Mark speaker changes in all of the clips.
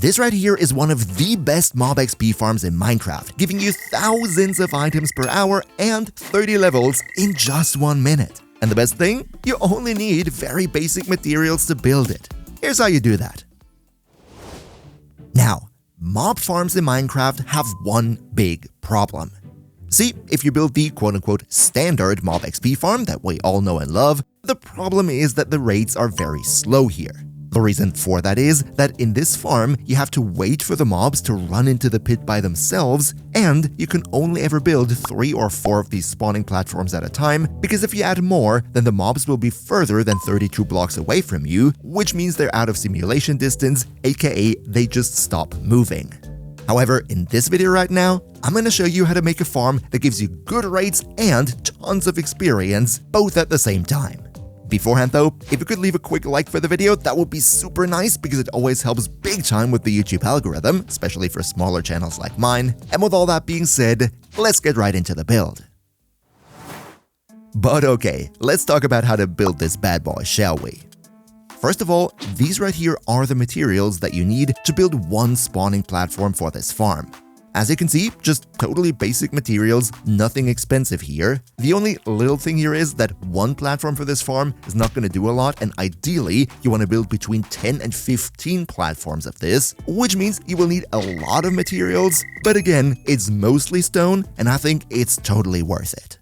Speaker 1: This right here is one of the best mob XP farms in Minecraft, giving you thousands of items per hour and 30 levels in just 1 minute. And the best thing? You only need very basic materials to build it. Here's how you do that. Now, mob farms in Minecraft have one big problem. See, if you build the quote-unquote standard mob XP farm that we all know and love, the problem is that the raids are very slow here. The reason for that is that in this farm, you have to wait for the mobs to run into the pit by themselves, and you can only ever build 3 or 4 of these spawning platforms at a time, because if you add more, then the mobs will be further than 32 blocks away from you, which means they're out of simulation distance, aka they just stop moving. However, in this video right now, I'm going to show you how to make a farm that gives you good rates and tons of experience, both at the same time. Beforehand though, if you could leave a quick like for the video, that would be super nice because it always helps big time with the YouTube algorithm, especially for smaller channels like mine. And with all that being said, let's get right into the build. But okay, let's talk about how to build this bad boy, shall we? First of all, these right here are the materials that you need to build one spawning platform for this farm. As you can see, just totally basic materials, nothing expensive here. The only little thing here is that one platform for this farm is not going to do a lot, and ideally, you want to build between 10 and 15 platforms of this, which means you will need a lot of materials, but again, it's mostly stone, and I think it's totally worth it.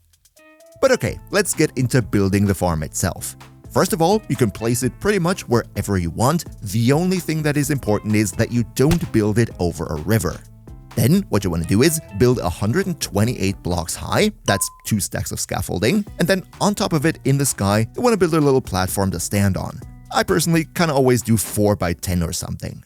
Speaker 1: But okay, let's get into building the farm itself. First of all, you can place it pretty much wherever you want. The only thing that is important is that you don't build it over a river. Then, what you want to do is build 128 blocks high, that's 2 stacks of scaffolding, and then on top of it in the sky, you want to build a little platform to stand on. I personally kind of always do 4 by 10 or something.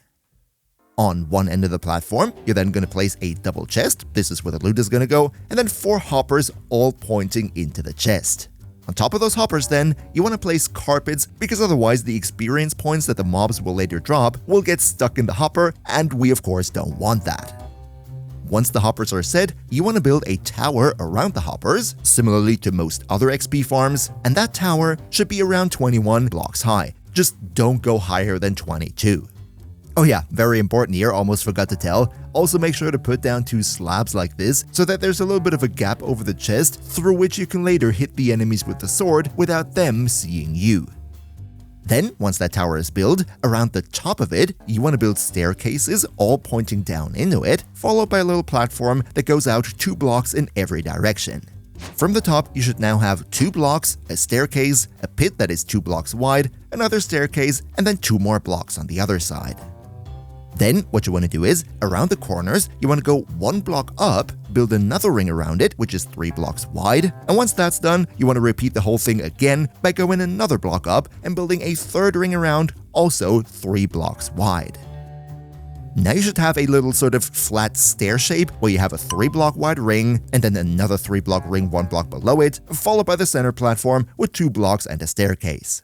Speaker 1: On one end of the platform, you're then going to place a double chest, this is where the loot is going to go, and then 4 hoppers all pointing into the chest. On top of those hoppers then, you want to place carpets because otherwise the experience points that the mobs will later drop will get stuck in the hopper, and we of course don't want that. Once the hoppers are set, you want to build a tower around the hoppers, similarly to most other XP farms, and that tower should be around 21 blocks high. Just don't go higher than 22. Oh yeah, very important here, almost forgot to tell. Also make sure to put down 2 slabs like this so that there's a little bit of a gap over the chest through which you can later hit the enemies with the sword without them seeing you. Then, once that tower is built, around the top of it, you want to build staircases all pointing down into it, followed by a little platform that goes out 2 blocks in every direction. From the top, you should now have 2 blocks, a staircase, a pit that is 2 blocks wide, another staircase, and then 2 more blocks on the other side. Then, what you want to do is, around the corners, you want to go 1 block up, build another ring around it, which is 3 blocks wide, and once that's done, you want to repeat the whole thing again by going another block up and building a 3rd ring around, also 3 blocks wide. Now you should have a little sort of flat stair shape where you have a 3 block wide ring, and then another 3 block ring 1 block below it, followed by the center platform with 2 blocks and a staircase.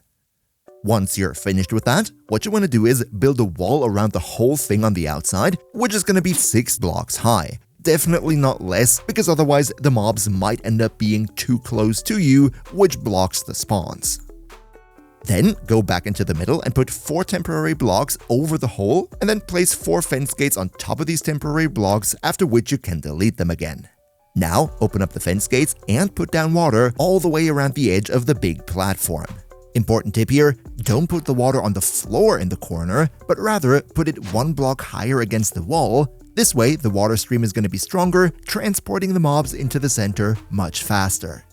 Speaker 1: Once you're finished with that, what you want to do is build a wall around the whole thing on the outside, which is going to be 6 blocks high. Definitely not less, because otherwise the mobs might end up being too close to you, which blocks the spawns. Then go back into the middle and put 4 temporary blocks over the hole, and then place 4 fence gates on top of these temporary blocks, after which you can delete them again. Now open up the fence gates and put down water all the way around the edge of the big platform. Important tip here, don't put the water on the floor in the corner, but rather put it 1 block higher against the wall. This way, the water stream is going to be stronger, transporting the mobs into the center much faster.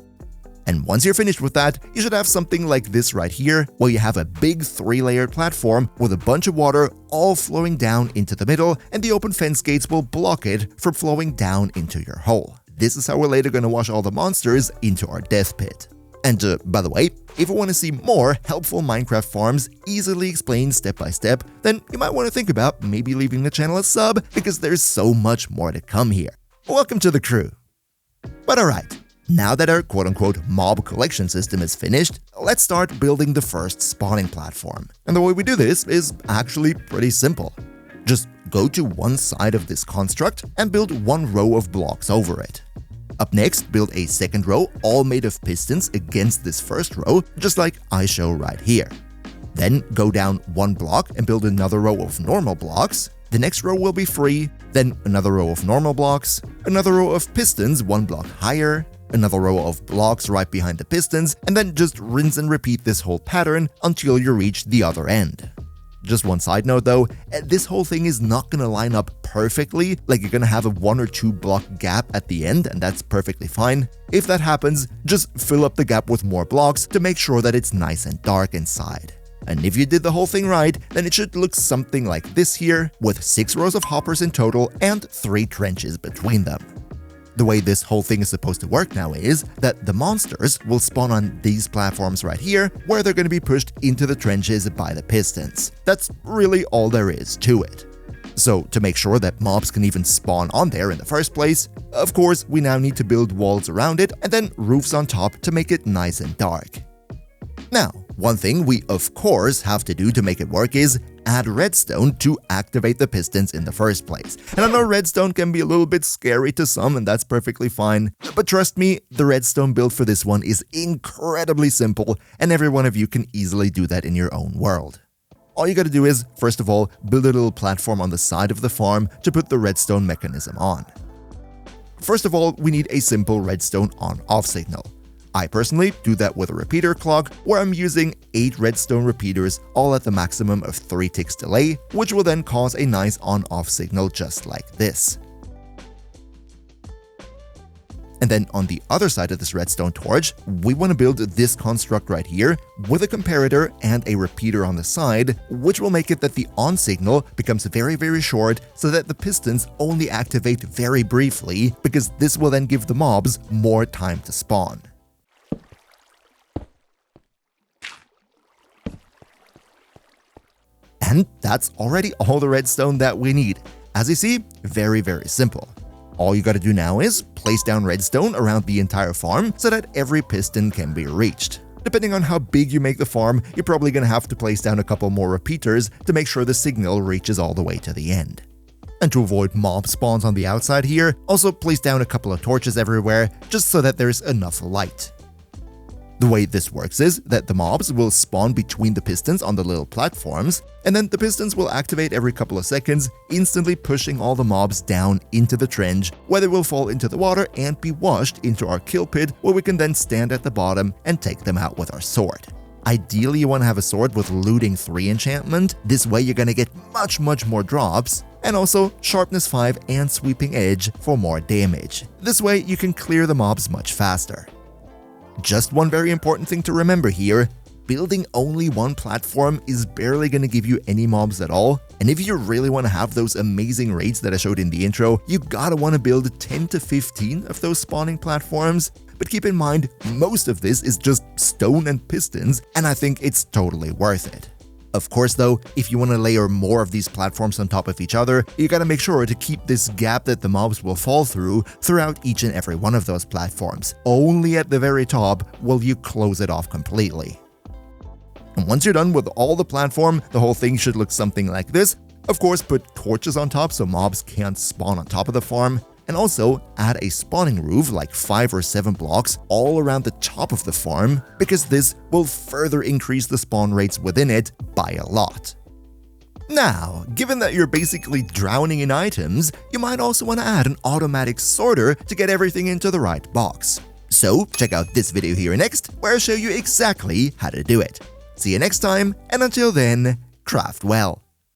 Speaker 1: And once you're finished with that, you should have something like this right here, where you have a big 3-layered platform with a bunch of water all flowing down into the middle, and the open fence gates will block it from flowing down into your hole. This is how we're later going to wash all the monsters into our death pit. And by the way, if you want to see more helpful Minecraft farms easily explained step by step, then you might want to think about maybe leaving the channel a sub, because there's so much more to come here. Welcome to the crew. But alright, now that our quote-unquote mob collection system is finished, let's start building the first spawning platform. And the way we do this is actually pretty simple. Just go to one side of this construct and build 1 row of blocks over it. Up next, build a 2nd row all made of pistons against this 1st row, just like I show right here. Then go down 1 block and build another row of normal blocks. The next row will be free, then another row of normal blocks, another row of pistons 1 block higher, another row of blocks right behind the pistons, and then just rinse and repeat this whole pattern until you reach the other end. Just one side note though, this whole thing is not gonna line up perfectly, like you're gonna have a 1 or 2 block gap at the end, and that's perfectly fine. If that happens, just fill up the gap with more blocks to make sure that it's nice and dark inside. And if you did the whole thing right, then it should look something like this here, with 6 rows of hoppers in total and 3 trenches between them. The way this whole thing is supposed to work now is that the monsters will spawn on these platforms right here, where they're going to be pushed into the trenches by the pistons. That's really all there is to it. So to make sure that mobs can even spawn on there in the first place, of course we now need to build walls around it and then roofs on top to make it nice and dark. Now, one thing we of course have to do to make it work is add redstone to activate the pistons in the first place. And I know redstone can be a little bit scary to some, and that's perfectly fine, but trust me, the redstone build for this one is incredibly simple, and every one of you can easily do that in your own world. All you gotta do is, first of all, build a little platform on the side of the farm to put the redstone mechanism on. First of all, we need a simple redstone on-off signal. I personally do that with a repeater clock, where I'm using 8 redstone repeaters, all at the maximum of 3 ticks delay, which will then cause a nice on-off signal just like this. And then on the other side of this redstone torch, we want to build this construct right here with a comparator and a repeater on the side, which will make it that the on signal becomes very short so that the pistons only activate very briefly, because this will then give the mobs more time to spawn. And that's already all the redstone that we need. As you see, very simple. All you gotta do now is place down redstone around the entire farm so that every piston can be reached. Depending on how big you make the farm, you're probably gonna have to place down a couple more repeaters to make sure the signal reaches all the way to the end. And to avoid mob spawns on the outside here, also place down a couple of torches everywhere just so that there's enough light. The way this works is that the mobs will spawn between the pistons on the little platforms, and then the pistons will activate every couple of seconds, instantly pushing all the mobs down into the trench, where they will fall into the water and be washed into our kill pit, where we can then stand at the bottom and take them out with our sword. Ideally, you want to have a sword with looting 3 enchantment, this way you're gonna get much more drops, and also sharpness 5 and sweeping edge for more damage. This way you can clear the mobs much faster. Just one very important thing to remember here, building only one platform is barely going to give you any mobs at all, and if you really want to have those amazing raids that I showed in the intro, you gotta want to build 10 to 15 of those spawning platforms. But keep in mind, most of this is just stone and pistons, and I think it's totally worth it. Of course though, if you want to layer more of these platforms on top of each other, you gotta make sure to keep this gap that the mobs will fall through throughout each and every one of those platforms. Only at the very top will you close it off completely. And once you're done with all the platform, the whole thing should look something like this. Of course, put torches on top so mobs can't spawn on top of the farm, and also add a spawning roof like 5 or 7 blocks all around the top of the farm, because this will further increase the spawn rates within it by a lot. Now, given that you're basically drowning in items, you might also want to add an automatic sorter to get everything into the right box. So check out this video here next, where I show you exactly how to do it. See you next time, and until then, craft well.